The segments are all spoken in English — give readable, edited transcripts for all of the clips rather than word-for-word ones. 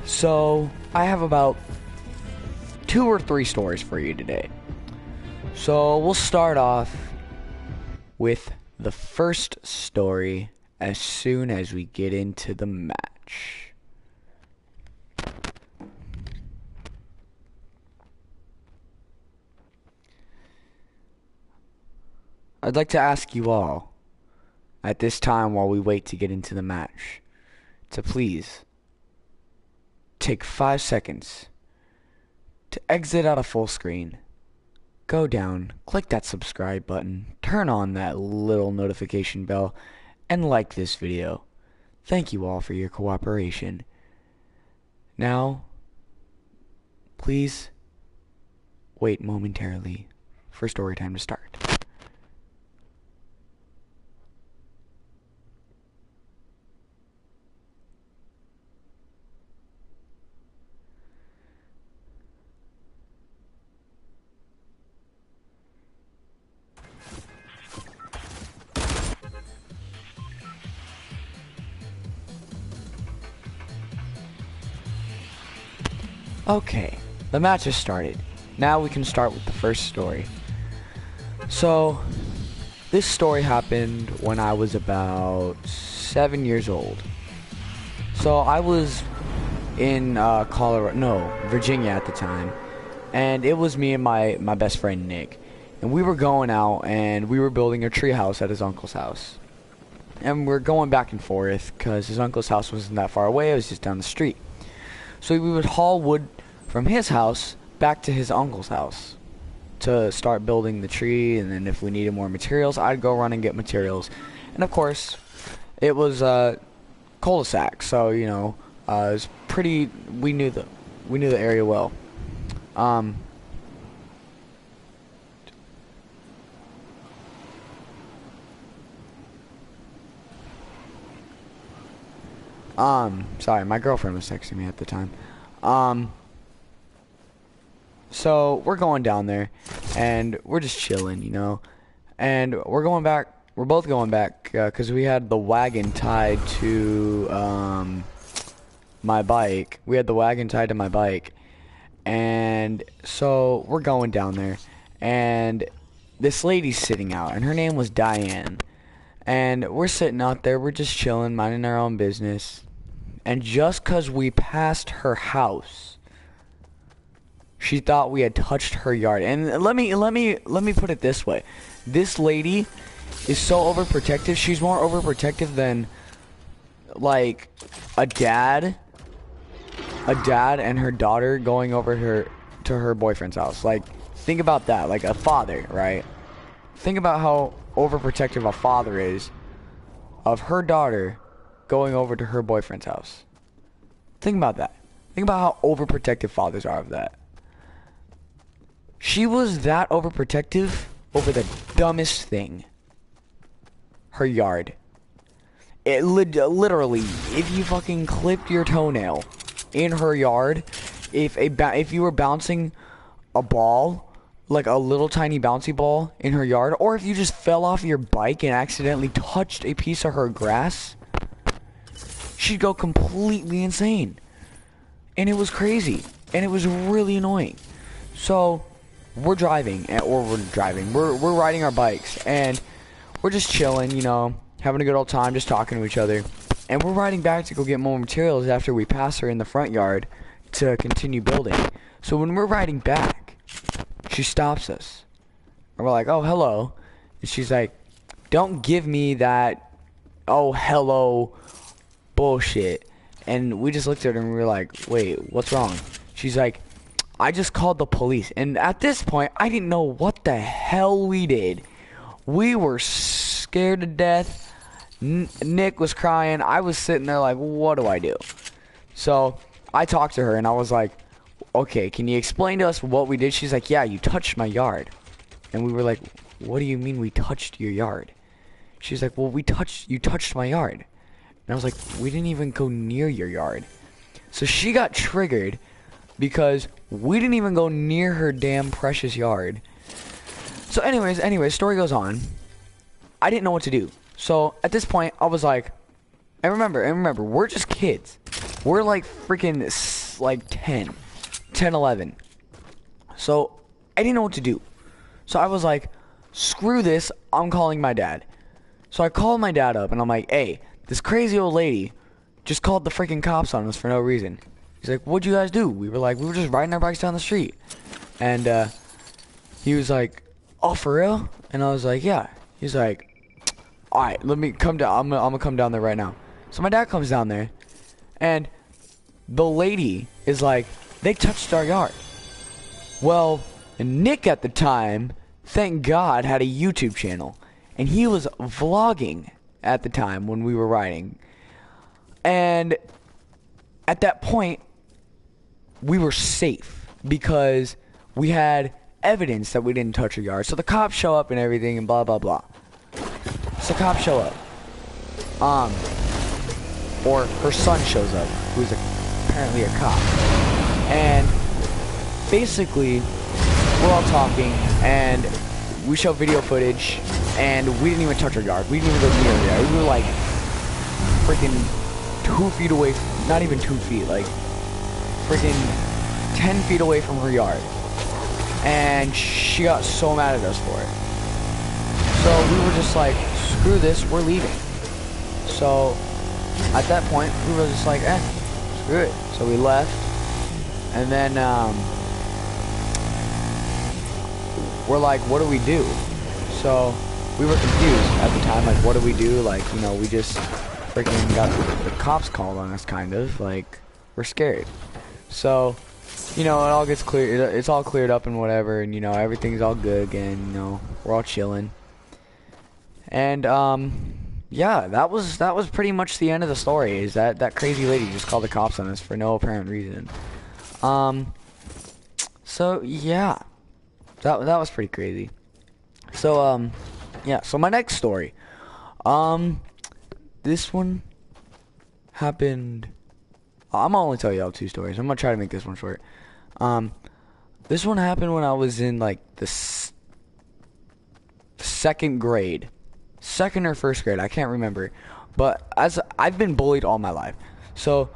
So, I have about 2 or 3 stories for you today. So, we'll start off with the first story as soon as we get into the match. I'd like to ask you all, at this time while we wait to get into the match, to please take 5 seconds to exit out of full screen. Go down, click that subscribe button, turn on that little notification bell, and like this video. Thank you all for your cooperation. Now, please wait momentarily for story time to start. Okay, the match has started. Now we can start with the first story. So, this story happened when I was about 7 years old. So I was in Virginia at the time, and it was me and my best friend Nick, and we were going out and we were building a tree house at his uncle's house, and we're going back and forth because his uncle's house wasn't that far away. It was just down the street. So we would haul wood from his house back to his uncle's house to start building the tree, and then if we needed more materials, I'd go run and get materials. And of course, it was cul-de-sac, so you know, it was pretty. We knew the area well. Sorry, my girlfriend was texting me at the time. So we're going down there, and we're just chilling, you know, and we're both going back, because we had the wagon tied to, my bike. We had the wagon tied to my bike, and so we're going down there, and this lady's sitting out, and her name was Diane, and we're sitting out there, we're just chilling, minding our own business. And just 'cause we passed her house, she thought we had touched her yard. And let me put it this way. This lady is so overprotective. She's more overprotective than like a dad and her daughter going over to her boyfriend's house. Like, think about that. Like a father, right? Think about how overprotective a father is of her daughter going over to her boyfriend's house. Think about that. Think about how overprotective fathers are of that. She was that overprotective over the dumbest thing. Her yard. It literally, if you fucking clipped your toenail in her yard, if you were bouncing a ball, like a little tiny bouncy ball in her yard, or if you just fell off your bike and accidentally touched a piece of her grass, she'd go completely insane. And it was crazy. And it was really annoying. So, we're riding our bikes. And we're just chilling, you know, having a good old time, just talking to each other. And we're riding back to go get more materials after we pass her in the front yard to continue building. So when we're riding back, she stops us. And we're like, oh, hello. And she's like, don't give me that, oh, hello bullshit. And we just looked at her and we were like, wait, what's wrong? She's like, I just called the police. And at this point, I didn't know what the hell we did. We were scared to death. Nick was crying. I was sitting there like, what do I do? So I talked to her and I was like, okay, can you explain to us what we did? She's like, yeah, you touched my yard. And we were like, what do you mean we touched your yard? She's like, well, you touched my yard. And I was like, we didn't even go near your yard. So she got triggered because we didn't even go near her damn precious yard. So anyways, story goes on. I didn't know what to do. So at this point, I was like, and remember, we're just kids. We're like freaking was like 10, 11. So I didn't know what to do. So I was like, screw this, I'm calling my dad. So I called my dad up and I'm like, hey, this crazy old lady just called the freaking cops on us for no reason. He's like, what'd you guys do? We were like, we were just riding our bikes down the street. And he was like, oh, for real? And I was like, yeah. He's like, all right, let me come down. I'm gonna come down there right now. So my dad comes down there, and the lady is like, they touched our yard. Well, Nick at the time, thank God, had a YouTube channel, and he was vlogging at the time when we were riding. And at that point, we were safe because we had evidence that we didn't touch her yard. So the cops show up and everything and blah blah blah. So cops show up. Or her son shows up, who's apparently a cop. And basically, we're all talking and we show video footage and we didn't even touch her yard. We didn't even go near her yard. We were like freaking 2 feet away, not even 2 feet, like freaking 10 feet away from her yard. And she got so mad at us for it. So we were just like, screw this, we're leaving. So at that point, we were just like, screw it. So we left. And then we're like, what do we do? So we were confused at the time, like, what do we do? Like, you know, we just freaking got the cops called on us, kind of. Like, we're scared. So, you know, it all gets clear. It's all cleared up and whatever, and you know, everything's all good again. You know, we're all chilling. And yeah, that was pretty much the end of the story. Is that crazy lady just called the cops on us for no apparent reason. So yeah, that was pretty crazy. So yeah. So my next story, this one happened. I'm gonna only tell you all 2 stories. I'm gonna try to make this one short. This one happened when I was in like the 2nd grade, 2nd or 1st grade. I can't remember, but as I've been bullied all my life. So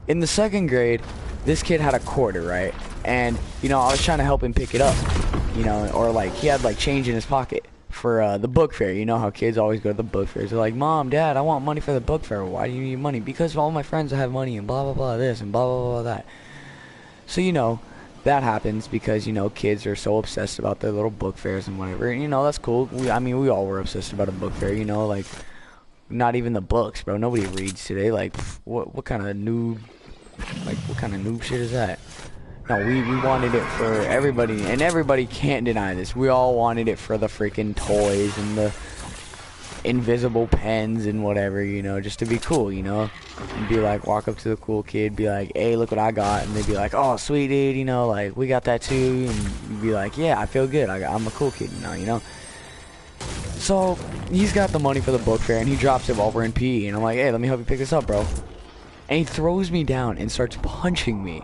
in the 2nd grade, this kid had a quarter, right? And you know, I was trying to help him pick it up, you know, or like he had like change in his pocket for the book fair. You know how kids always go to the book fairs. They're like, Mom, Dad, I want money for the book fair. Why do you need money? Because all my friends have money and blah blah blah this and blah blah blah that. So you know, that happens because, you know, kids are so obsessed about their little book fairs and whatever. And, you know, that's cool. I mean, we all were obsessed about a book fair, you know, like, not even the books, bro. Nobody reads today. Like, what kind of noob, like, what kind of noob shit is that? No, we wanted it for everybody, and everybody can't deny this. We all wanted it for the freaking toys and the invisible pens and whatever, you know, just to be cool, you know, and be like, walk up to the cool kid, be like, hey, look what I got, and they'd be like, oh, sweet dude, you know, like, we got that too, and you'd be like, yeah, I feel good, I'm a cool kid now, you know. So he's got the money for the book fair, and he drops it while we're in PE, and I'm like, hey, let me help you pick this up, bro. And he throws me down and starts punching me,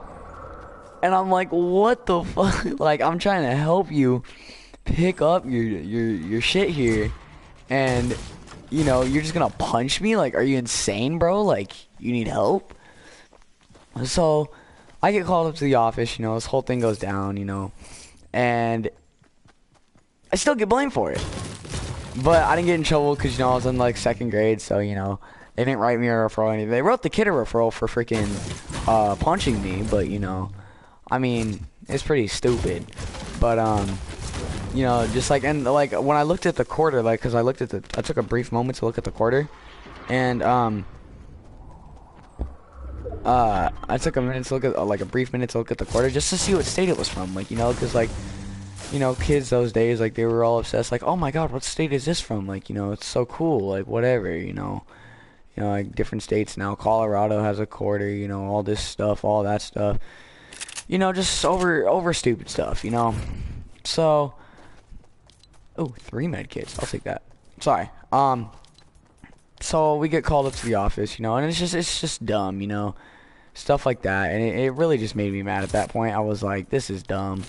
and I'm like, what the fuck? Like, I'm trying to help you pick up your shit here, and you know, you're just gonna punch me? Like, are you insane, bro? Like, you need help? So I get called up to the office, you know, this whole thing goes down, you know, and I still get blamed for it. But I didn't get in trouble because, you know, I was in like 2nd grade, so, you know, they didn't write me a referral or anything. They wrote the kid a referral for freaking punching me, but, you know, I mean, it's pretty stupid. But you know, just like, and like when I looked at the quarter, like, cause I took a brief moment to look at the quarter, and I took a minute to look at, like a brief minute to look at the quarter just to see what state it was from, like, you know, cause like, you know, kids those days, like, they were all obsessed, like, oh my god, what state is this from? Like, you know, it's so cool, like, whatever, you know, like different states now. Colorado has a quarter, you know, all this stuff, all that stuff, you know, just over stupid stuff, you know. So, oh, 3 med kits. I'll take that. Sorry. So we get called up to the office, you know, and it's just dumb, you know, stuff like that, and it really just made me mad at that point. I was like, this is dumb.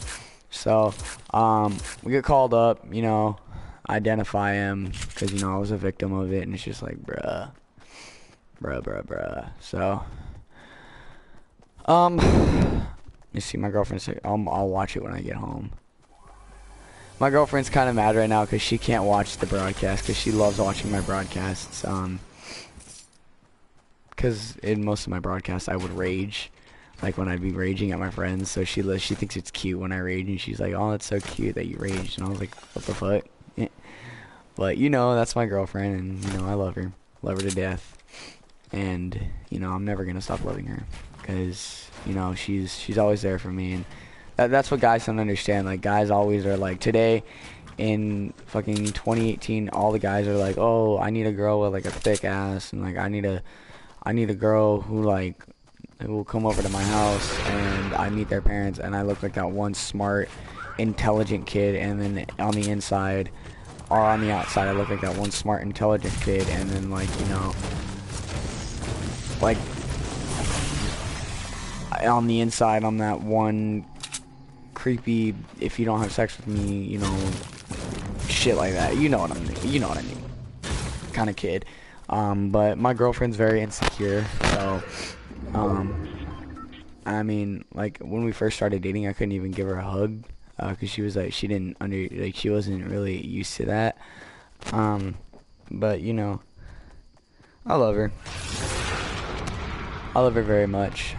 So, we get called up, you know, identify him, because, you know, I was a victim of it, and it's just like, bruh. So, Let me see, my girlfriend's, I'll watch it when I get home. My girlfriend's kind of mad right now because she can't watch the broadcast because she loves watching my broadcasts. Because in most of my broadcasts I would rage, like when I'd be raging at my friends. So she thinks it's cute when I rage, and she's like, "Oh, it's so cute that you raged." And I was like, "What the fuck?" But you know, that's my girlfriend, and you know, I love her to death, and you know, I'm never gonna stop loving her because you know, she's always there for me, and that's what guys don't understand. Like, guys always are like, today in fucking 2018, all the guys are like, "Oh, I need a girl with like a thick ass," and like, I need a girl who will come over to my house and I meet their parents and I look like that one smart, intelligent kid, and then on the inside or on the outside I look like that one smart, intelligent kid, and then like, you know, like on the inside I'm that one creepy, if you don't have sex with me, you know, shit like that. You know what I mean, kind of kid. But my girlfriend's very insecure, so I mean, like, when we first started dating, I couldn't even give her a hug, because she was like, she wasn't really used to that. But you know, I love her very much.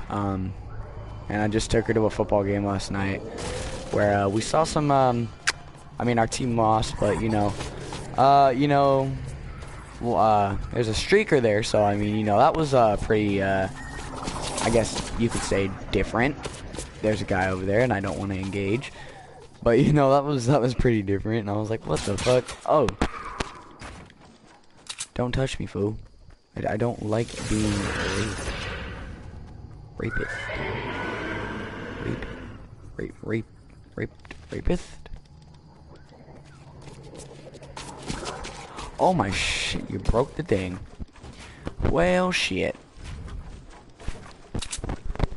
And I just took her to a football game last night where we saw some I mean, our team lost, but you know, there's a streaker there, so I mean, you know, that was pretty I guess you could say different. There's a guy over there and I don't want to engage, but you know, that was pretty different, and I was like, what the fuck? Oh, don't touch me, fool. I don't like being rapist. Rapist. Oh my shit, you broke the thing. Well, shit.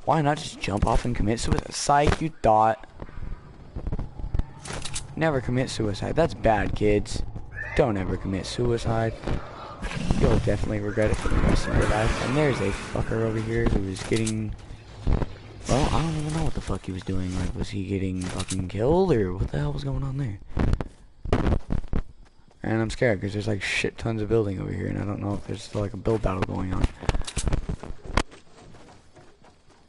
Why not just jump off and commit suicide? Psych, you thought. Never commit suicide. That's bad, kids. Don't ever commit suicide. You'll definitely regret it for the rest of your life. And there's a fucker over here who is getting... Well, I don't even know what the fuck he was doing. Like, was he getting fucking killed, or what the hell was going on there? And I'm scared because there's like shit tons of building over here, and I don't know if there's still like a build battle going on.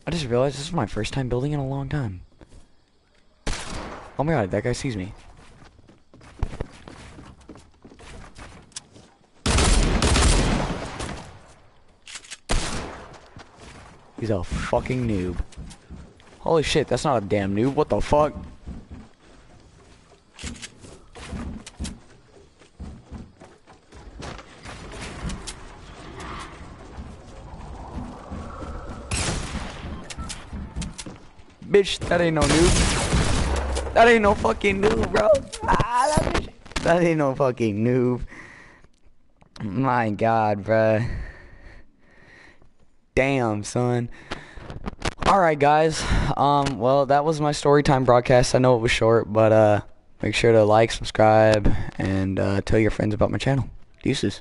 I just realized this is my first time building in a long time. Oh my god, that guy sees me. He's a fucking noob. Holy shit, that's not a damn noob. What the fuck? Bitch, that ain't no noob. That ain't no fucking noob, bro. That ain't no fucking noob. My god, bruh. Damn, son. Alright, guys. Well, that was my Storytime broadcast. I know it was short, but make sure to like, subscribe, and tell your friends about my channel. Deuces.